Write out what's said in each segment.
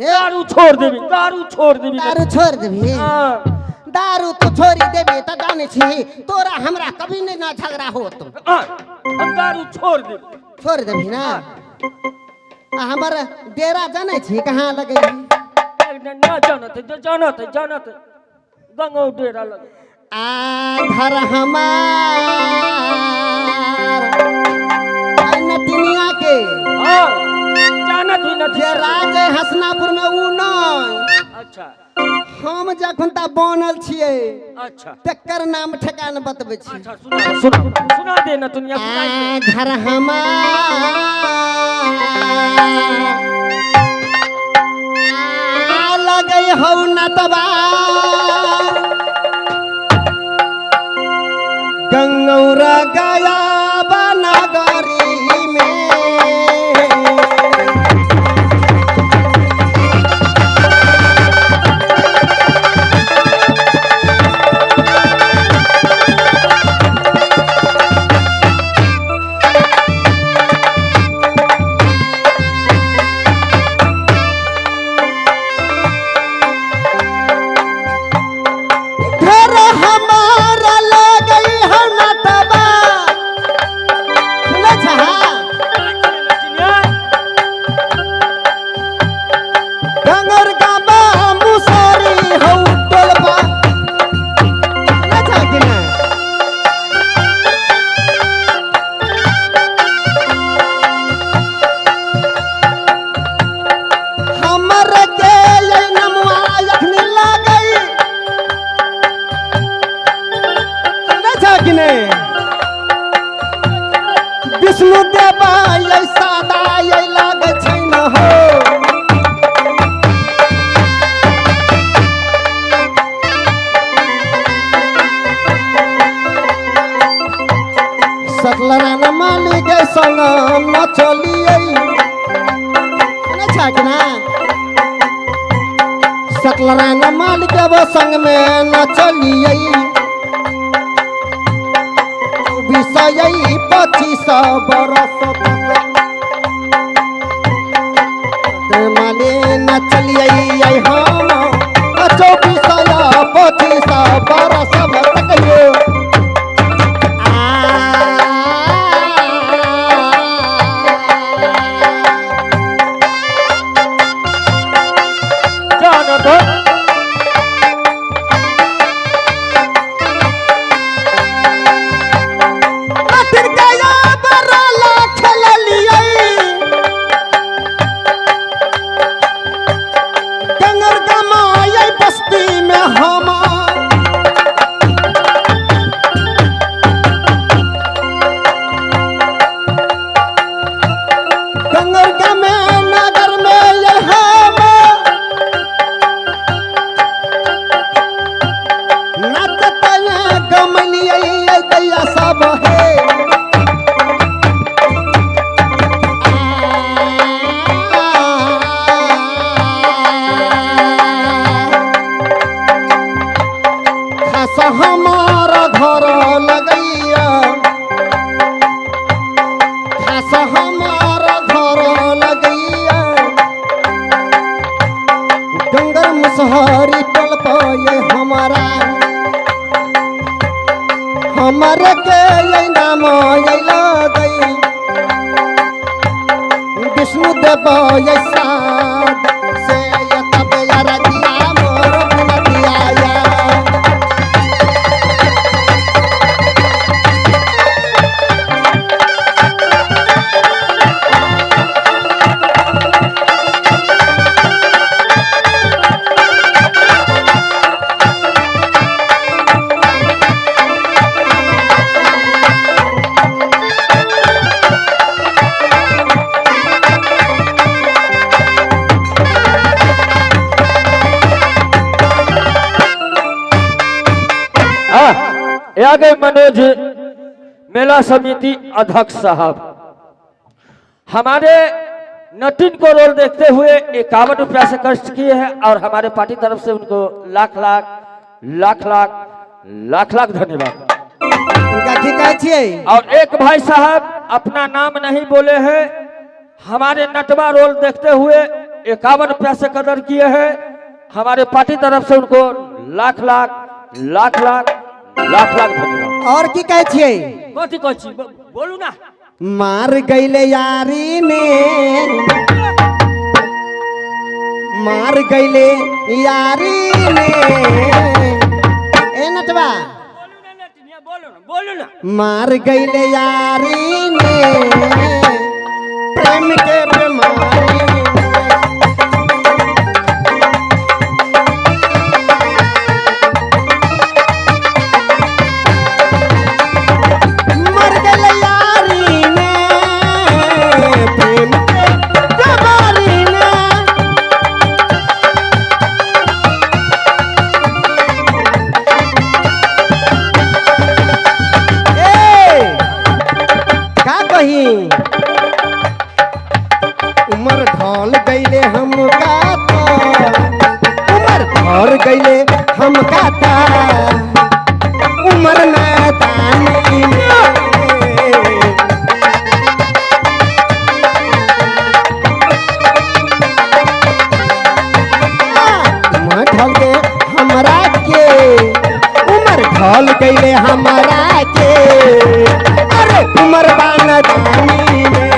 दारू छोड़ देबी, दारू छोड़ देबी, दारू छोड़ देबी। दारू तो छोड़ी देबी तो जाने छी तोरा हमरा कभी नहीं ना झगड़ा हो तो हम दारू छोड़ देबी। छोड़ देबी ना। हमर डेरा जाने छी कहाँ लगे ना जानत गंगो डेरा लगे घर हमार नटिनिया के जानत हुई न जे राज हसनापुर में उ नहीं। अच्छा हम जखन ता बनल छिए अच्छा तकर नाम ठेकान बतबै छी। अच्छा सुना दे न दुनिया सुनाई दे। घर हमार लगे हौ नतबा गंगौरा गया बनगरी में विष्णु देवा सादा लग छैन हो। सकलरान मालिक संग न चलिए ना सकलरान मालिक संग में न चलिए विषय 25 बरस माले न चलिए हम 24 बरस तक हमारा घर लगैया खास हमारा घर लगैया डंगर मुसहरी टल पे हमारा हमारे के नाम लगई विष्णु देव साद से आगे मनोज मेला समिति अध्यक्ष साहब हमारे नटिन को रोल देखते हुए 51 रुपया से खर्च किए हैं और हमारे पार्टी तरफ से उनको लाख लाख लाख लाख लाख लाख धन्यवाद। और एक भाई साहब अपना नाम नहीं बोले हैं हमारे नटवा रोल देखते हुए ₹51 से कदर किए हैं। हमारे पार्टी तरफ से उनको लाख लाख लाख लाख लाख लाख धन्यवाद। और की कहे छिए कथी कथी बोलू ना। मार गईले यारी ने, मार गईले यारी ने। ए नटवा बोलू ना। मार गईले यारी ने, प्रेम के बीमारी ने। मर गईले यारी ने, प्रेम के बीमारी ने। उमर ढल गईले हमका तो, उमर ढल गईले हमका ता, उमर नादानी में। उमर ढल गए हमरा के, उमर ढल गईले हमरा के। अरे उमर बानदानी में।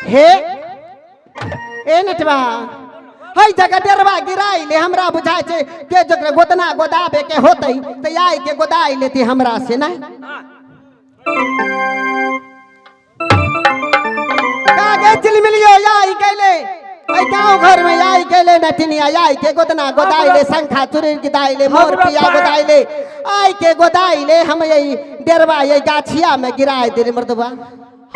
हे ए नटवा हई जगह डेरवा गिराइले हमरा बुझाय छे के जकरा गोदना गोदाबे के होतई त आई के गोदाई लेती हमरा से ना। कागे चिल मिलियो आई गेले ए गांव घर में आई गेले नटनिया आई के गोदना गोदाइले शंखा चुरी गिदाइले मोर पिया गोदाइले आई के गोदाइले हम यही डेरवा ये गाछिया में गिराए दे मर्दवा।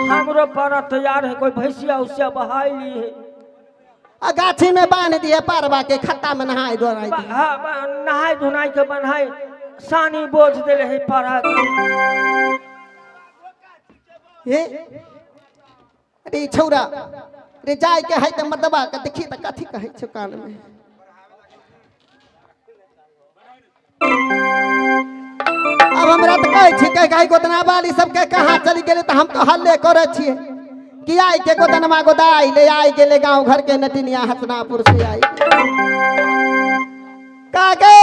हमरो पारा तैयार है, कोई भैंसिया उसिया बहाई ली है। गाछी में बांध दिए पारवा के खत्ता में नहाए धोनाई नहाय धुनाई के बनाई सानी बोझ देले है पारा के। हे अरे छौरा रे जाय के है त मर्दबा के देखी त कथी कहै छ कान में। अब हमरा त कहै छी के गाय गोदना वाली सब के कहां चली गेले त हम तो हल्ले करे छिए कि आई के गोदनमा गोदाई ले आई गेले गांव घर के नटनिया हसनापुर से आई। कागे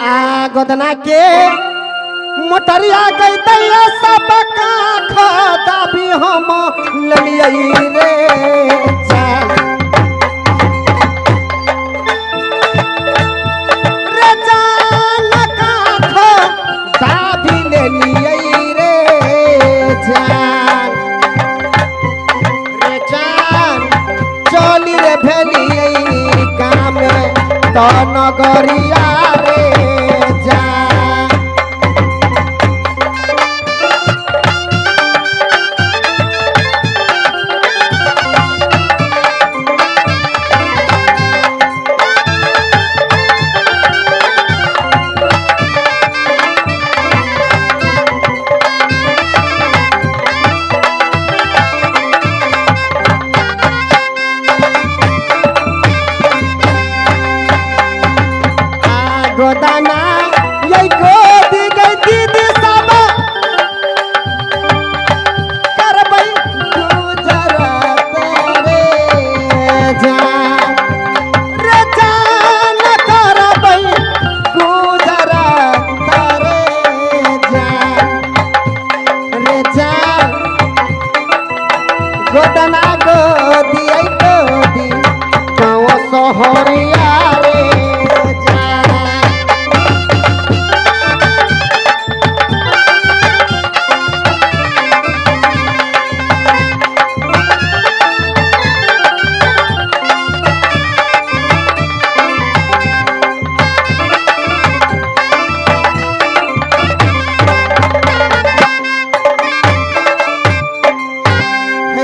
आ गोदना के मोटरिया गई दैया सब का खाता भी हम ललियई रे जान। रे जान का खाता भी ललियई रे जान। रे जान चली रे भेलियई काम तो नगरिया रे जान। गोदाना ये गोदी गई दीदी सब करबै गुजरात रे जान। रे जान करबै गुजरात रे जान। रे जान गोदाना गोदी आई गोदी गाँव शहरिया रे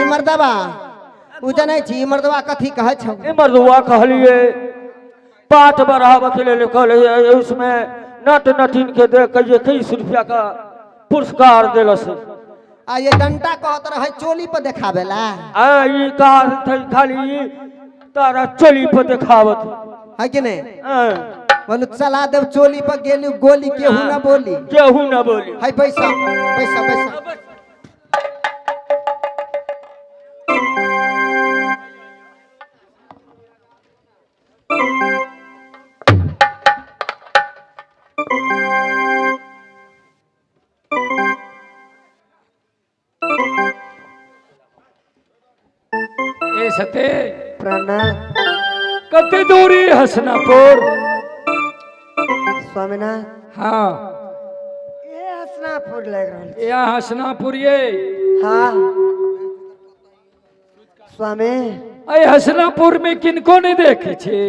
मर्दवा उ जनै छी मर्दवा कथी कहै छौ। ए मर्दवा कहलिए पाठ बढ़ावे के लिए लिखल है उसमें नट नटिन के देख के ये ₹21 का पुरस्कार देलस। आ ये डंटा कहत रहे चोली पर देखावेला। आ ई का खाली तारा चोली पर दिखावत है कि नहीं हाँ, बोलू चला देव चोली पर गेली गोली केहू ना बोली केहू न बोली है पैसा पैसा पैसा ए सते प्रणाम कते दूरी हसनापुर स्वामीनाथ हाँ ये हसनापुर लग रहा यहाँ हसनापुर ये हाँ स्वामी अरे हसनापुर में किनको नहीं देखे छे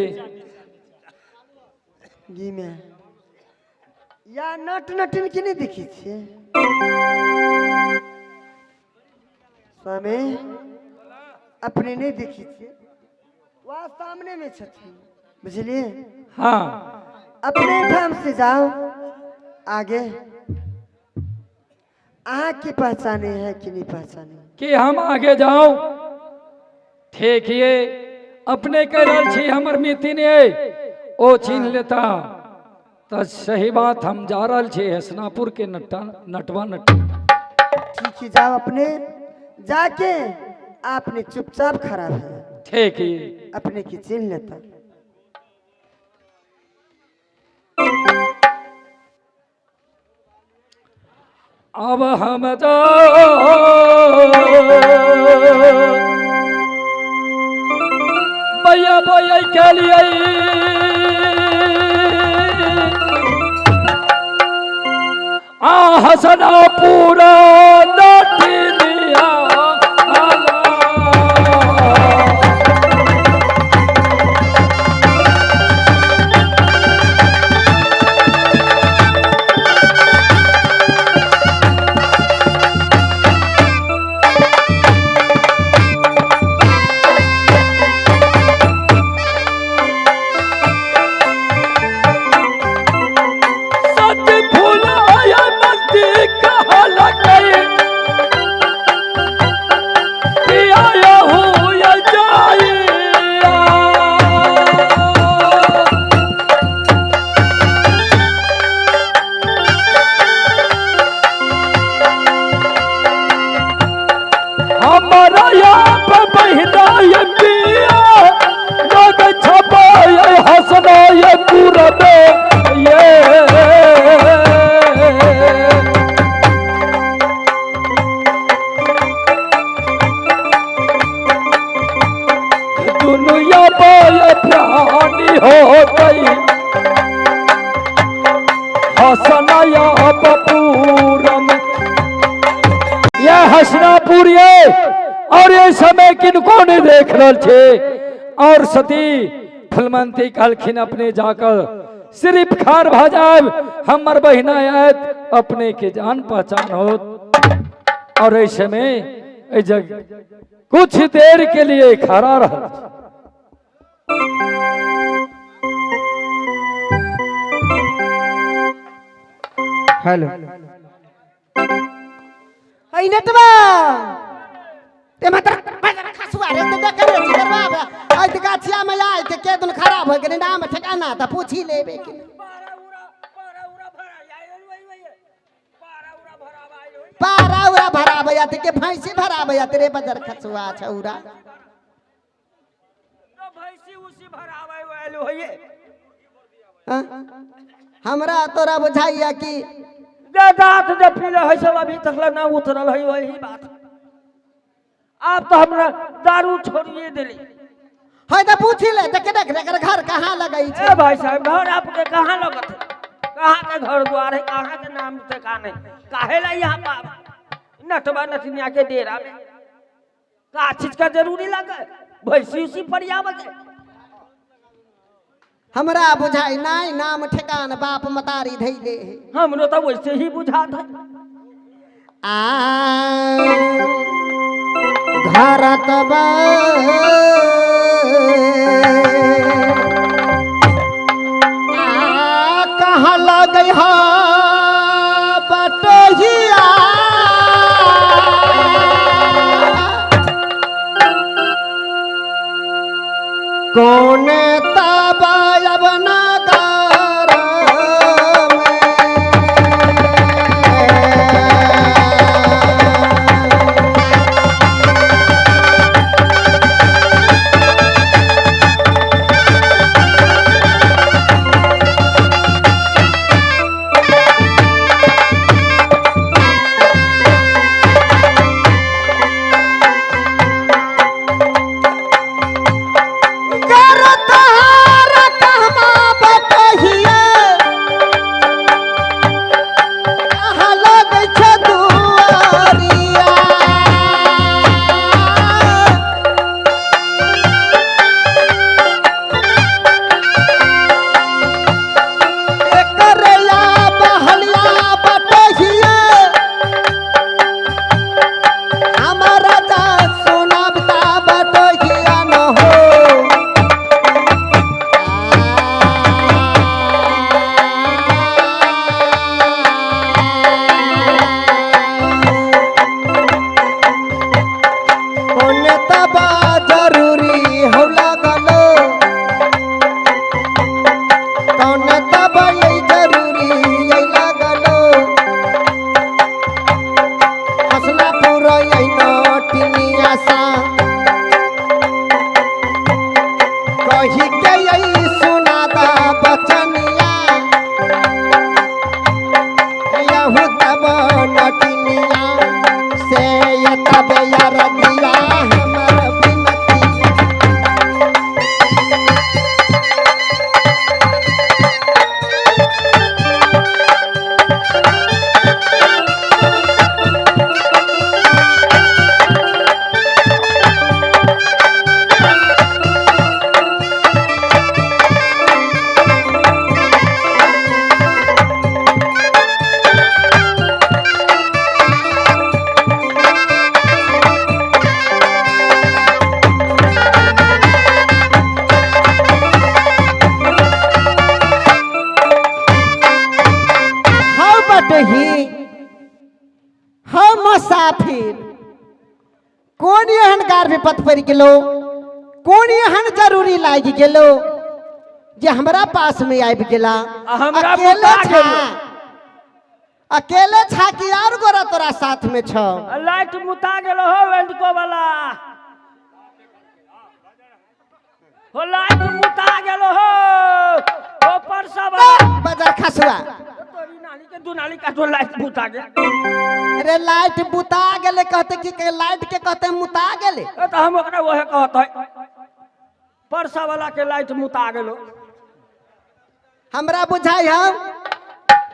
जी में या नट नटिन की नहीं दिखी छे स्वामी अपने नहीं दिखी थी वहाँ सामने में छथी बुझलिए हाँ अपने ठाम से जाओ आगे आँख की पहचाने है कि नहीं पहचाने कि हम आगे जाओ ठीक ये अपने कह रहा छी हमर मितिन है ओ छीन लेता तो सही बात हम जा रहा छे हसनापुर के नटवा नट ठीक है जाओ अपने जाके आपने चुपचाप खड़ा है ठीक है अपने की चिन्ह लेता अब हम तो भैया भैया के लिए हसना पूरा नटिनिया हसनापुर ये और ये समय किनको ने देख रहा छे और सती फलमंती कहलखिन अपने जाकर सिर्फ खार भाजाब हमर बहिना आयत अपने के जान पहचान हो और ऐसे में ए जग कुछ देर के लिए खड़ा रहा हेलो आई नटवा ते मात्र बाजार खसुआ रे ते देख रे चिकरवा आई ते गाछिया में आई ते के दिन खराब हो गेले नाम ठिकाना त पूछी लेबे के पारा उरा भरा भया ते के भैंसी भरा भया तेरे बाजार खसुआ छौरा तो भैंसी उसी भरावे वालो होये हमरा तोरा बुझाइया कि दांत जब पीले है सब अभी तक ना उतरल है वही बात आप तो हमरा दारू छोड़िए दिली है त पूछी ले त के देख एकर घर कहां लगई ए भाई साहब घर आपके कहां लगत है कहां के घर द्वार है कहां के नाम से का नहीं काहे ला यहां पर नटवा नटनिया के डेरा में का चीज का जरूरी लगे भैंसी उसी परियाव के हमरा बुझाई नाई नाम ठिकान बाप मतारी धैले हमरो तो वैसे ही बुझात है भारत कहाँ लगे हो बटहिया कोने तबायब नगर मुसाफिर कौन एहन गार विपत पड़ गेलो कौन एहन जरूरी लाग गेलो जे हमरा पास में आबि गेला हमरा अकेले बुता छा गेलो। अकेले छा कि और गोरा तोरा साथ में छ लाइट मुता गेलो हो वेंडको वाला हो लाइट मुता गेलो हो ओ परसा वाला बाजार खसुआ तोरी नानी के दुनाली का तो लाइट मुता गया अरे लाइट बुता गेले कहते कि लाइट के कहते मुता गेले ए तो हम ओकरा वहे कहत है परसा वाला के लाइट मुता गेलो हमरा बुझाई हम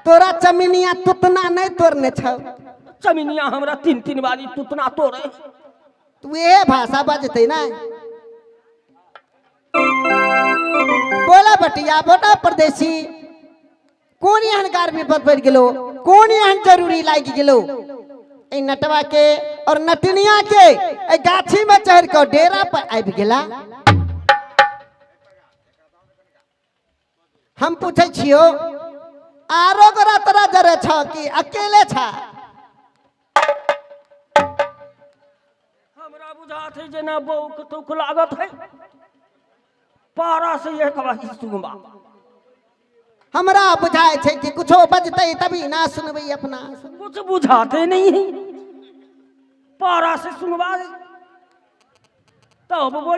तोरा चमिनिया तुतना नहीं तोड़ने छ चमिनिया हमरा तीन तीन बारी तुतना तोड़े तू ये भाषा बजते ना बोला बटिया बोटा परदेसी कौन एहन गार में पड़ गेलो कौन एहन जरूरी लाग गेलो ए नटवा के और नटनिया के ए गाछी में चढ़ के डेरा पर आबि गेला हम पूछे छियो आरो गोरा तोरा जरे छ कि अकेले छ हमरा बुझात है जेना बौक तुक लागत है पारा से एक बारी सुगमा हमरा बुझाए छे कि कुछो बजते तभी ना सुनबई अपना कुछ बुझाते नहीं है पारा से सुनवा तब बोली